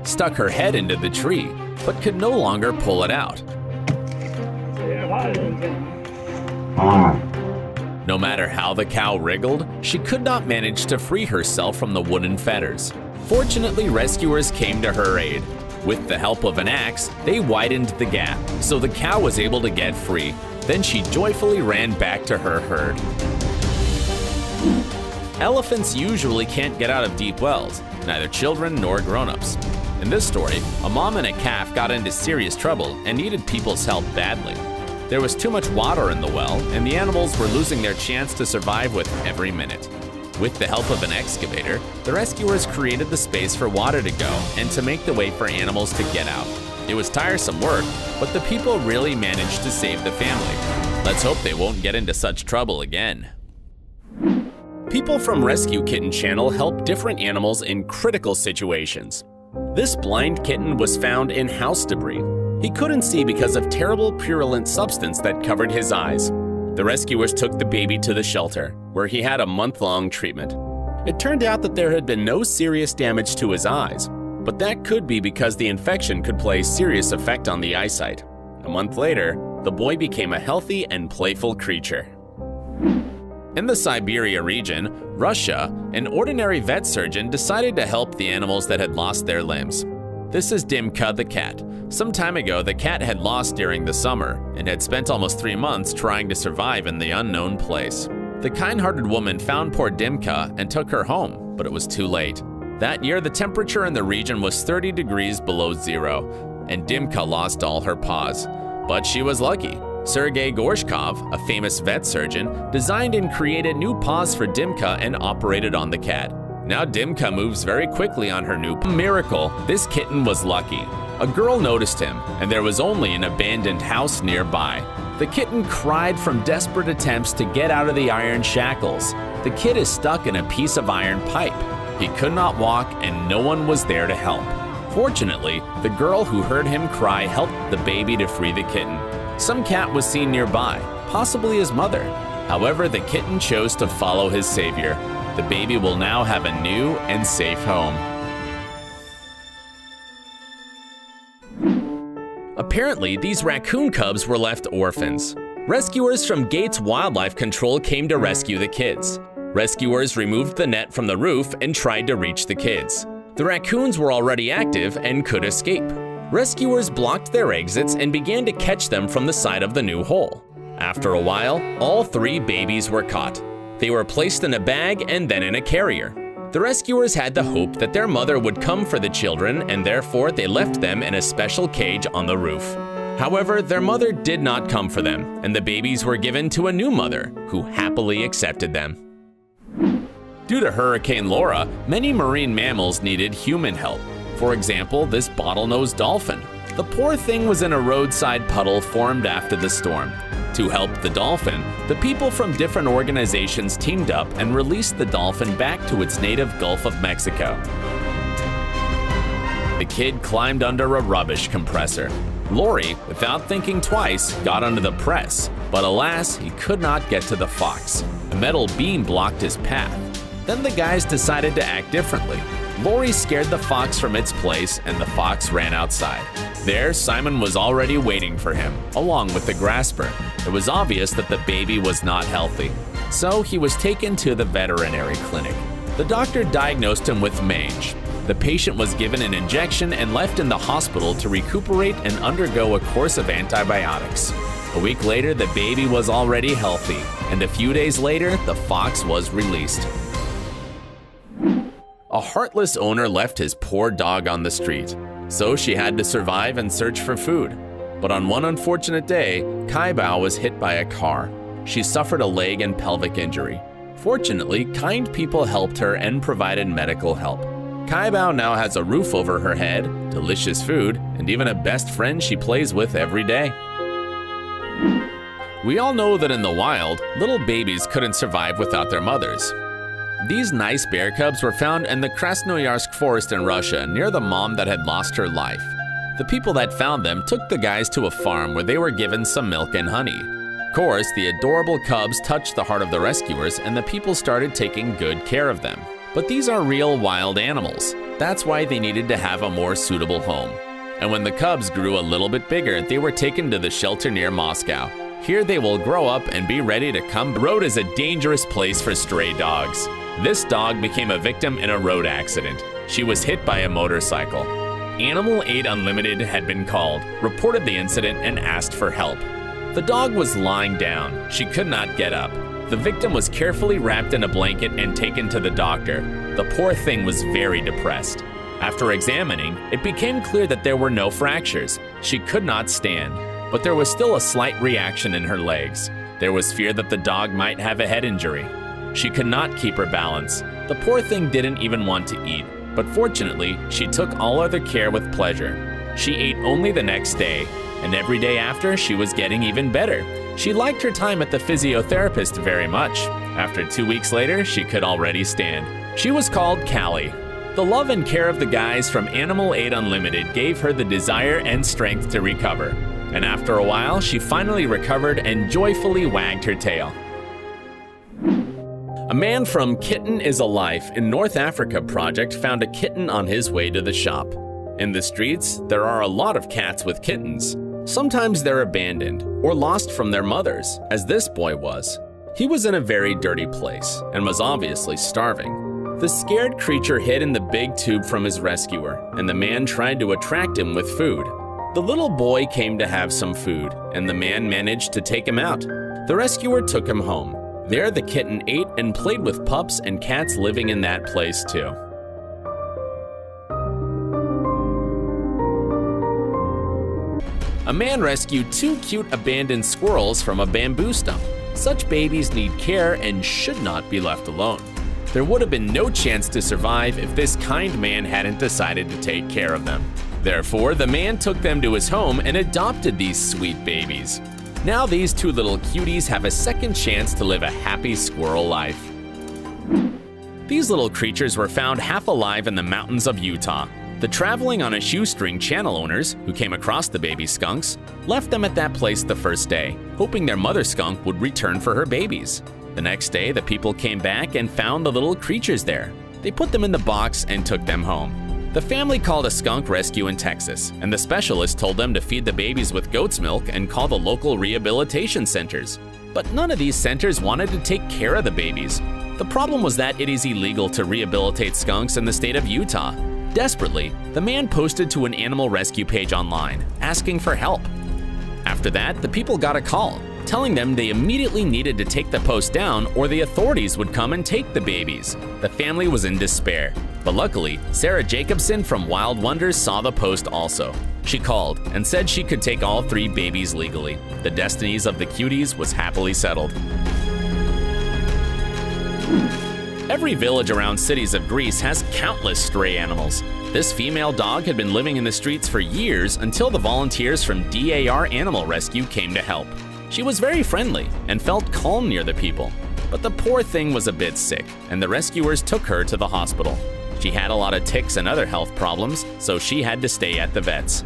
stuck her head into the tree, but could no longer pull it out. No matter how the cow wriggled, she could not manage to free herself from the wooden fetters. Fortunately, rescuers came to her aid. With the help of an axe, they widened the gap, so the cow was able to get free. Then she joyfully ran back to her herd. Elephants usually can't get out of deep wells, neither children nor grown-ups. In this story, a mom and a calf got into serious trouble and needed people's help badly. There was too much water in the well, and the animals were losing their chance to survive with every minute. With the help of an excavator, the rescuers created the space for water to go and to make the way for animals to get out. It was tiresome work, but the people really managed to save the family. Let's hope they won't get into such trouble again. People from Rescue Kitten channel help different animals in critical situations. This blind kitten was found in house debris. He couldn't see because of terrible purulent substance that covered his eyes. The rescuers took the baby to the shelter, where he had a month-long treatment. It turned out that there had been no serious damage to his eyes, but that could be because the infection could play serious effect on the eyesight. A month later, the boy became a healthy and playful creature. In the Siberia region, Russia, an ordinary vet surgeon decided to help the animals that had lost their limbs. This is Dimka the cat. Some time ago, the cat had lost during the summer and had spent almost 3 months trying to survive in the unknown place. The kind-hearted woman found poor Dimka and took her home, but it was too late. That year, the temperature in the region was 30 degrees below zero, and Dimka lost all her paws. But she was lucky. Sergei Gorshkov, a famous vet surgeon, designed and created new paws for Dimka and operated on the cat. Now Dimka moves very quickly on her new miracle. This kitten was lucky. A girl noticed him, and there was only an abandoned house nearby. The kitten cried from desperate attempts to get out of the iron shackles. The kid is stuck in a piece of iron pipe. He could not walk, and no one was there to help. Fortunately, the girl who heard him cry helped the baby to free the kitten. Some cat was seen nearby, possibly his mother. However, the kitten chose to follow his savior. The baby will now have a new and safe home. Apparently, these raccoon cubs were left orphans. Rescuers from Gates Wildlife Control came to rescue the kids. Rescuers removed the net from the roof and tried to reach the kids. The raccoons were already active and could escape. Rescuers blocked their exits and began to catch them from the side of the new hole. After a while, all 3 babies were caught. They were placed in a bag and then in a carrier. The rescuers had the hope that their mother would come for the children, and therefore they left them in a special cage on the roof. However, their mother did not come for them, and the babies were given to a new mother, who happily accepted them. Due to Hurricane Laura, many marine mammals needed human help. For example, this bottlenose dolphin. The poor thing was in a roadside puddle formed after the storm. To help the dolphin, the people from different organizations teamed up and released the dolphin back to its native Gulf of Mexico. The kid climbed under a rubbish compressor. Lori, without thinking twice, got under the press, but alas, he could not get to the fox. A metal beam blocked his path. Then the guys decided to act differently. Lori scared the fox from its place, and the fox ran outside. There, Simon was already waiting for him, along with the grasper. It was obvious that the baby was not healthy, so he was taken to the veterinary clinic. The doctor diagnosed him with mange. The patient was given an injection and left in the hospital to recuperate and undergo a course of antibiotics. A week later, the baby was already healthy, and a few days later, the fox was released. A heartless owner left his poor dog on the street, so she had to survive and search for food. But on one unfortunate day, Kai Bao was hit by a car. She suffered a leg and pelvic injury. Fortunately, kind people helped her and provided medical help. Kai Bao now has a roof over her head, delicious food, and even a best friend she plays with every day. We all know that in the wild, little babies couldn't survive without their mothers. These nice bear cubs were found in the Krasnoyarsk forest in Russia near the mom that had lost her life. The people that found them took the guys to a farm where they were given some milk and honey. Of course, the adorable cubs touched the heart of the rescuers, and the people started taking good care of them. But these are real wild animals. That's why they needed to have a more suitable home. And when the cubs grew a little bit bigger, they were taken to the shelter near Moscow. Here they will grow up and be ready to come. The road is a dangerous place for stray dogs. This dog became a victim in a road accident. She was hit by a motorcycle. Animal Aid Unlimited had been called, reported the incident, and asked for help. The dog was lying down. She could not get up. The victim was carefully wrapped in a blanket and taken to the doctor. The poor thing was very depressed. After examining, it became clear that there were no fractures. She could not stand, but there was still a slight reaction in her legs. There was fear that the dog might have a head injury. She could not keep her balance. The poor thing didn't even want to eat, but fortunately, she took all other care with pleasure. She ate only the next day, and every day after, she was getting even better. She liked her time at the physiotherapist very much. After 2 weeks later, she could already stand. She was called Callie. The love and care of the guys from Animal Aid Unlimited gave her the desire and strength to recover. And after a while, she finally recovered and joyfully wagged her tail. A man from Kitten is a Life in North Africa project found a kitten on his way to the shop. In the streets, there are a lot of cats with kittens. Sometimes they're abandoned or lost from their mothers, as this boy was. He was in a very dirty place and was obviously starving. The scared creature hid in the big tube from his rescuer, and the man tried to attract him with food. The little boy came to have some food, and the man managed to take him out. The rescuer took him home. There, the kitten ate and played with pups and cats living in that place too. A man rescued 2 cute abandoned squirrels from a bamboo stump. Such babies need care and should not be left alone. There would have been no chance to survive if this kind man hadn't decided to take care of them. Therefore, the man took them to his home and adopted these sweet babies. Now these 2 little cuties have a second chance to live a happy squirrel life. These little creatures were found half alive in the mountains of Utah. The traveling on a shoestring channel owners, who came across the baby skunks, left them at that place the first day, hoping their mother skunk would return for her babies. The next day, the people came back and found the little creatures there. They put them in the box and took them home. The family called a skunk rescue in Texas, and the specialist told them to feed the babies with goat's milk and call the local rehabilitation centers. But none of these centers wanted to take care of the babies. The problem was that it is illegal to rehabilitate skunks in the state of Utah. Desperately, the man posted to an animal rescue page online, asking for help. After that, the people got a call, telling them they immediately needed to take the post down or the authorities would come and take the babies. The family was in despair, but luckily, Sarah Jacobson from Wild Wonders saw the post also. She called and said she could take all 3 babies legally. The destinies of the cuties was happily settled. Every village around cities of Greece has countless stray animals. This female dog had been living in the streets for years until the volunteers from DAR Animal Rescue came to help. She was very friendly and felt calm near the people. But the poor thing was a bit sick, and the rescuers took her to the hospital. She had a lot of ticks and other health problems, so she had to stay at the vet's.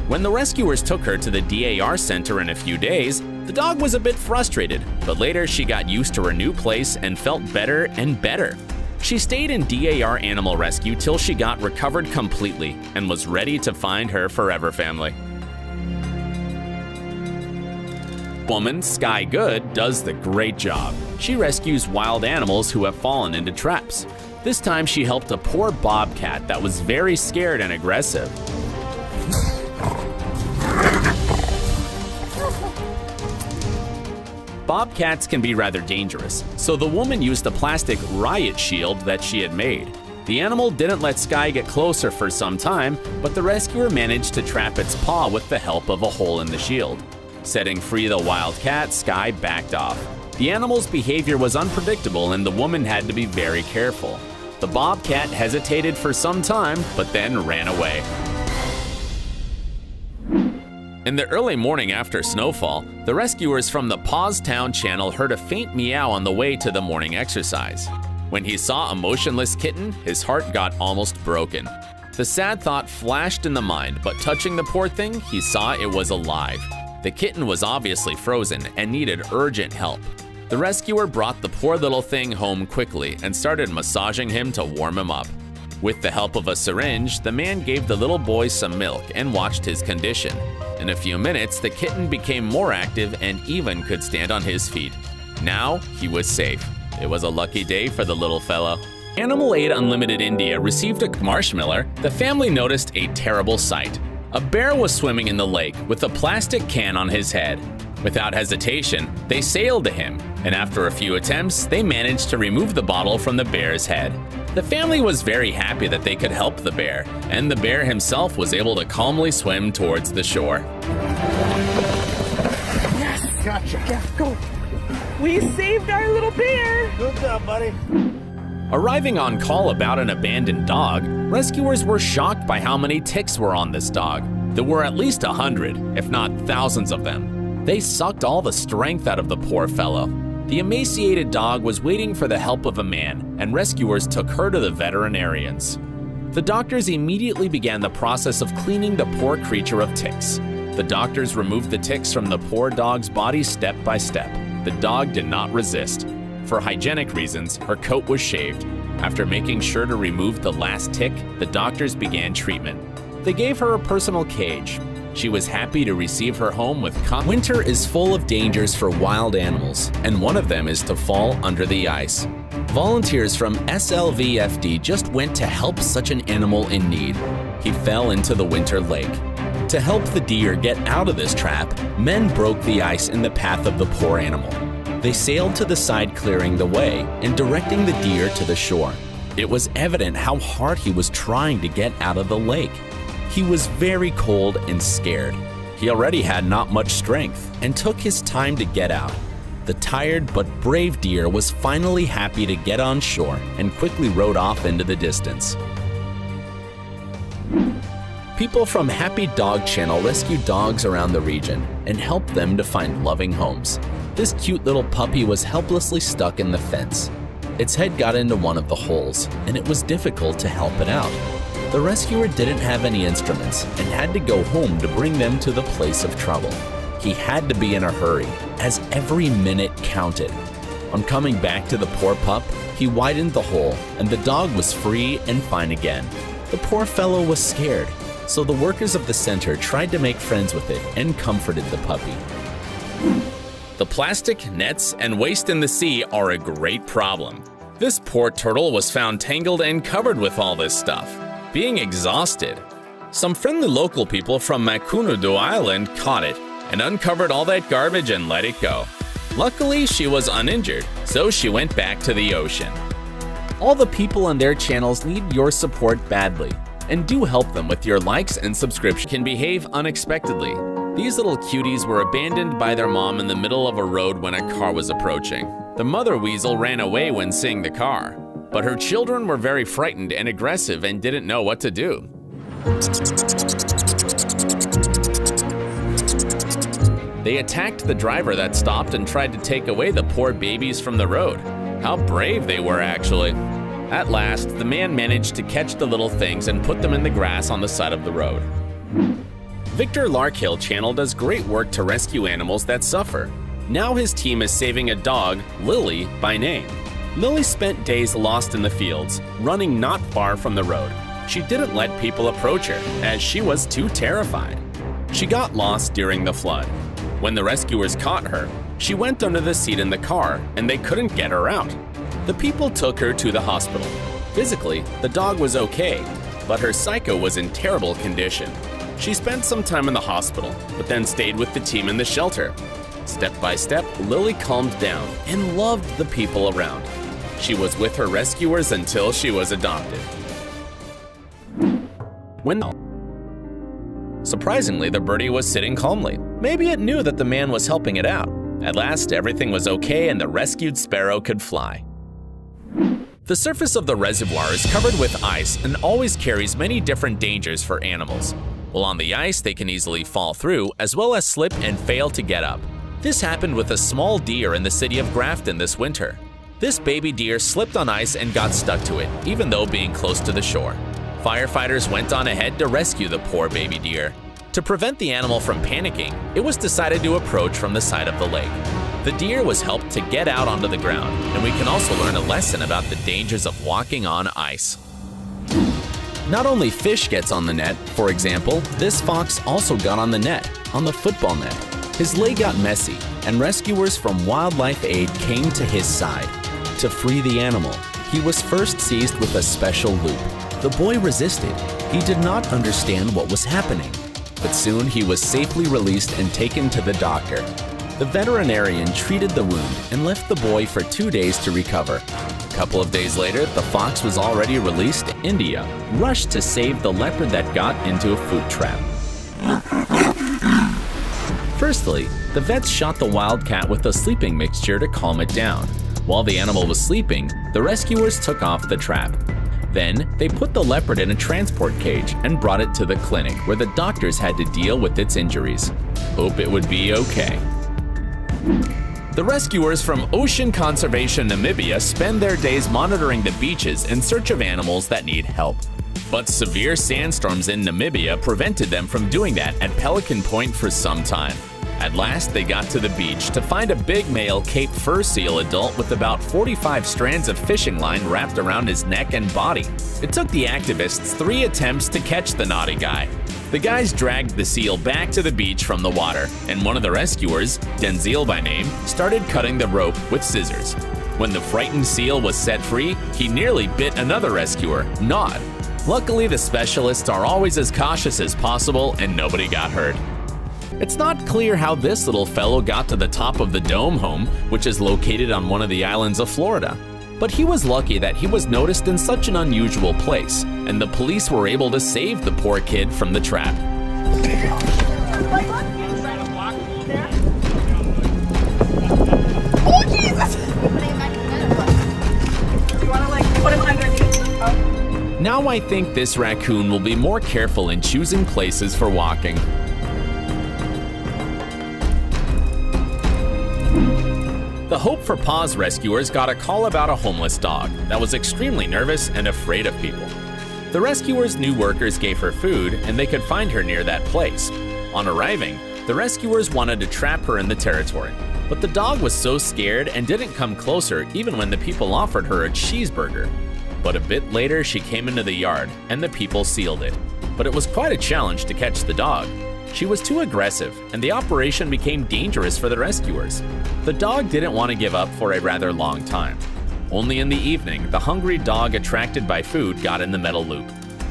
When the rescuers took her to the DAR center in a few days, the dog was a bit frustrated, but later she got used to her new place and felt better and better. She stayed in DAR Animal Rescue till she got recovered completely and was ready to find her forever family. Woman Sky Good does the great job. She rescues wild animals who have fallen into traps. This time she helped a poor bobcat that was very scared and aggressive. Bobcats can be rather dangerous, so the woman used a plastic riot shield that she had made. The animal didn't let Sky get closer for some time, but the rescuer managed to trap its paw with the help of a hole in the shield. Setting free the wild cat, Sky backed off. The animal's behavior was unpredictable and the woman had to be very careful. The bobcat hesitated for some time, but then ran away. In the early morning after snowfall, the rescuers from the Paws Town channel heard a faint meow on the way to the morning exercise. When he saw a motionless kitten, his heart got almost broken. The sad thought flashed in the mind, but touching the poor thing, he saw it was alive. The kitten was obviously frozen and needed urgent help. The rescuer brought the poor little thing home quickly and started massaging him to warm him up. With the help of a syringe, the man gave the little boy some milk and watched his condition. In a few minutes, the kitten became more active and even could stand on his feet. Now, he was safe. It was a lucky day for the little fellow. Animal Aid Unlimited India received a marshmallow. The family noticed a terrible sight. A bear was swimming in the lake with a plastic can on his head. Without hesitation, they sailed to him, and after a few attempts, they managed to remove the bottle from the bear's head. The family was very happy that they could help the bear, and the bear himself was able to calmly swim towards the shore. Yes! Gotcha! Yes, go! We saved our little bear! Good job, buddy. Arriving on call about an abandoned dog, rescuers were shocked by how many ticks were on this dog. There were at least 100, if not thousands of them. They sucked all the strength out of the poor fellow. The emaciated dog was waiting for the help of a man, and rescuers took her to the veterinarians. The doctors immediately began the process of cleaning the poor creature of ticks. The doctors removed the ticks from the poor dog's body step by step. The dog did not resist. For hygienic reasons, her coat was shaved. After making sure to remove the last tick, the doctors began treatment. They gave her a personal cage. She was happy to receive her home with Winter is full of dangers for wild animals, and one of them is to fall under the ice. Volunteers from SLVFD just went to help such an animal in need. He fell into the winter lake. To help the deer get out of this trap, men broke the ice in the path of the poor animal. They sailed to the side, clearing the way and directing the deer to the shore. It was evident how hard he was trying to get out of the lake. He was very cold and scared. He already had not much strength and took his time to get out. The tired but brave deer was finally happy to get on shore and quickly rode off into the distance. People from Happy Dog Channel rescue dogs around the region and help them to find loving homes. This cute little puppy was helplessly stuck in the fence. Its head got into one of the holes, and it was difficult to help it out. The rescuer didn't have any instruments and had to go home to bring them to the place of trouble. He had to be in a hurry, as every minute counted. On coming back to the poor pup, he widened the hole, and the dog was free and fine again. The poor fellow was scared, so the workers of the center tried to make friends with it and comforted the puppy. The plastic, nets, and waste in the sea are a great problem. This poor turtle was found tangled and covered with all this stuff, being exhausted. Some friendly local people from Makunudu Island caught it and uncovered all that garbage and let it go. Luckily, she was uninjured, so she went back to the ocean. All the people on their channels need your support badly, and do help them with your likes and subscription. Can behave unexpectedly. These little cuties were abandoned by their mom in the middle of a road when a car was approaching. The mother weasel ran away when seeing the car, but her children were very frightened and aggressive and didn't know what to do. They attacked the driver that stopped and tried to take away the poor babies from the road. How brave they were, actually. At last, the man managed to catch the little things and put them in the grass on the side of the road. Victor Larkhill channel does great work to rescue animals that suffer. Now his team is saving a dog, Lily by name. Lily spent days lost in the fields, running not far from the road. She didn't let people approach her, as she was too terrified. She got lost during the flood. When the rescuers caught her, she went under the seat in the car, and they couldn't get her out. The people took her to the hospital. Physically, the dog was okay, but her psyche was in terrible condition. She spent some time in the hospital, but then stayed with the team in the shelter. Step by step, Lily calmed down and loved the people around. She was with her rescuers until she was adopted. Surprisingly, the birdie was sitting calmly. Maybe it knew that the man was helping it out. At last, everything was okay and the rescued sparrow could fly. The surface of the reservoir is covered with ice and always carries many different dangers for animals. While on the ice, they can easily fall through, as well as slip and fail to get up. This happened with a small deer in the city of Grafton this winter. This baby deer slipped on ice and got stuck to it, even though being close to the shore. Firefighters went on ahead to rescue the poor baby deer. To prevent the animal from panicking, it was decided to approach from the side of the lake. The deer was helped to get out onto the ground, and we can also learn a lesson about the dangers of walking on ice. Not only fish gets on the net, for example, this fox also got on the net, on the football net. His leg got messy, and rescuers from Wildlife Aid came to his side. To free the animal, he was first seized with a special loop. The boy resisted. He did not understand what was happening. But soon he was safely released and taken to the doctor. The veterinarian treated the wound and left the boy for 2 days to recover. A couple of days later, the fox was already released to India, rushed to save the leopard that got into a food trap. Firstly, the vets shot the wildcat with a sleeping mixture to calm it down. While the animal was sleeping, the rescuers took off the trap. Then, they put the leopard in a transport cage and brought it to the clinic where the doctors had to deal with its injuries. Hope it would be okay. The rescuers from Ocean Conservation Namibia spend their days monitoring the beaches in search of animals that need help. But severe sandstorms in Namibia prevented them from doing that at Pelican Point for some time. At last, they got to the beach to find a big male Cape fur seal adult with about 45 strands of fishing line wrapped around his neck and body. It took the activists 3 attempts to catch the naughty guy. The guys dragged the seal back to the beach from the water, and one of the rescuers, Denzil by name, started cutting the rope with scissors. When the frightened seal was set free, he nearly bit another rescuer, Nod. Luckily, the specialists are always as cautious as possible and nobody got hurt. It's not clear how this little fellow got to the top of the Dome home, which is located on one of the islands of Florida. But he was lucky that he was noticed in such an unusual place, and the police were able to save the poor kid from the trap. Oh, Jesus! You want to put him underneath? Oh. Now I think this raccoon will be more careful in choosing places for walking. The Hope for Paws rescuers got a call about a homeless dog that was extremely nervous and afraid of people. The rescuers' new workers gave her food and they could find her near that place. On arriving, the rescuers wanted to trap her in the territory, but the dog was so scared and didn't come closer even when the people offered her a cheeseburger. But a bit later, she came into the yard and the people sealed it. But it was quite a challenge to catch the dog. She was too aggressive, and the operation became dangerous for the rescuers. The dog didn't want to give up for a rather long time. Only in the evening, the hungry dog attracted by food got in the metal loop.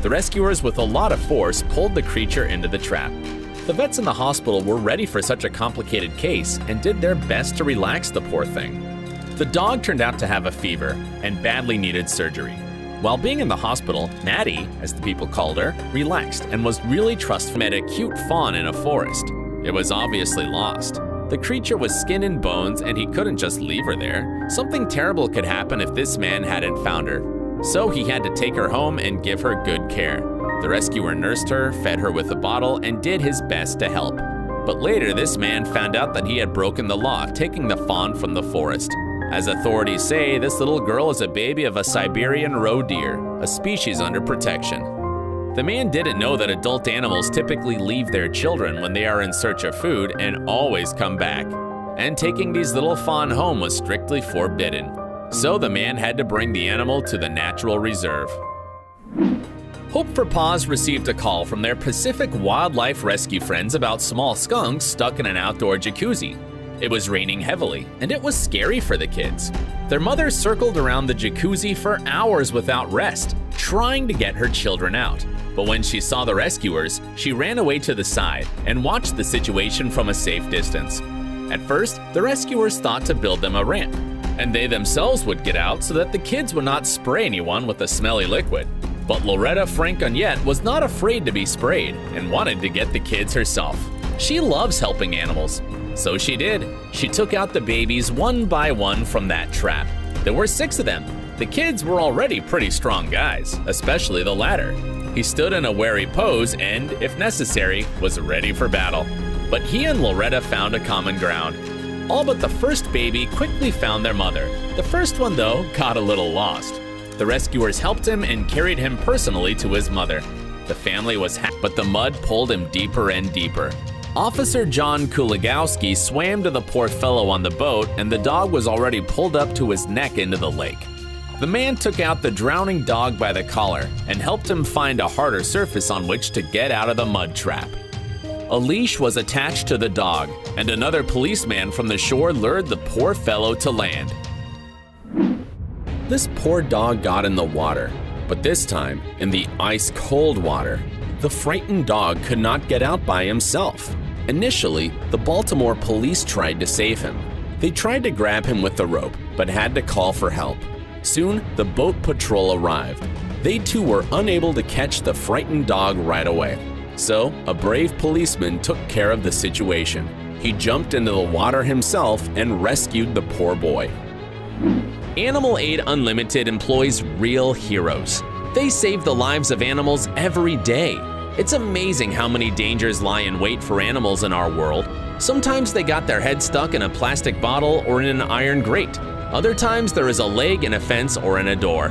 The rescuers, with a lot of force, pulled the creature into the trap. The vets in the hospital were ready for such a complicated case and did their best to relax the poor thing. The dog turned out to have a fever and badly needed surgery. While being in the hospital, Maddie, as the people called her, relaxed and was really trustful. Met a cute fawn in a forest. It was obviously lost. The creature was skin and bones and he couldn't just leave her there. Something terrible could happen if this man hadn't found her. So he had to take her home and give her good care. The rescuer nursed her, fed her with a bottle, and did his best to help. But later, this man found out that he had broken the law, taking the fawn from the forest. As authorities say, this little girl is a baby of a Siberian roe deer, a species under protection. The man didn't know that adult animals typically leave their children when they are in search of food and always come back. And taking these little fawn home was strictly forbidden. So the man had to bring the animal to the natural reserve. Hope for Paws received a call from their Pacific wildlife rescue friends about small skunks stuck in an outdoor jacuzzi. It was raining heavily, and it was scary for the kids. Their mother circled around the jacuzzi for hours without rest, trying to get her children out. But when she saw the rescuers, she ran away to the side and watched the situation from a safe distance. At first, the rescuers thought to build them a ramp, and they themselves would get out so that the kids would not spray anyone with a smelly liquid. But Loretta Francognette was not afraid to be sprayed and wanted to get the kids herself. She loves helping animals. So she did. She took out the babies one by one from that trap. There were 6 of them. The kids were already pretty strong guys, especially the latter. He stood in a wary pose and, if necessary, was ready for battle. But he and Loretta found a common ground. All but the first baby quickly found their mother. The first one, though, got a little lost. The rescuers helped him and carried him personally to his mother. The family was happy, but the mud pulled him deeper and deeper. Officer John Kuligowski swam to the poor fellow on the boat, and the dog was already pulled up to his neck into the lake. The man took out the drowning dog by the collar and helped him find a harder surface on which to get out of the mud trap. A leash was attached to the dog, and another policeman from the shore lured the poor fellow to land. This poor dog got in the water, but this time in the ice-cold water. The frightened dog could not get out by himself. Initially, the Baltimore police tried to save him. They tried to grab him with the rope, but had to call for help. Soon, the boat patrol arrived. They too were unable to catch the frightened dog right away. So, a brave policeman took care of the situation. He jumped into the water himself and rescued the poor boy. Animal Aid Unlimited employs real heroes. They save the lives of animals every day. It's amazing how many dangers lie in wait for animals in our world. Sometimes they got their head stuck in a plastic bottle or in an iron grate. Other times there is a leg in a fence or in a door.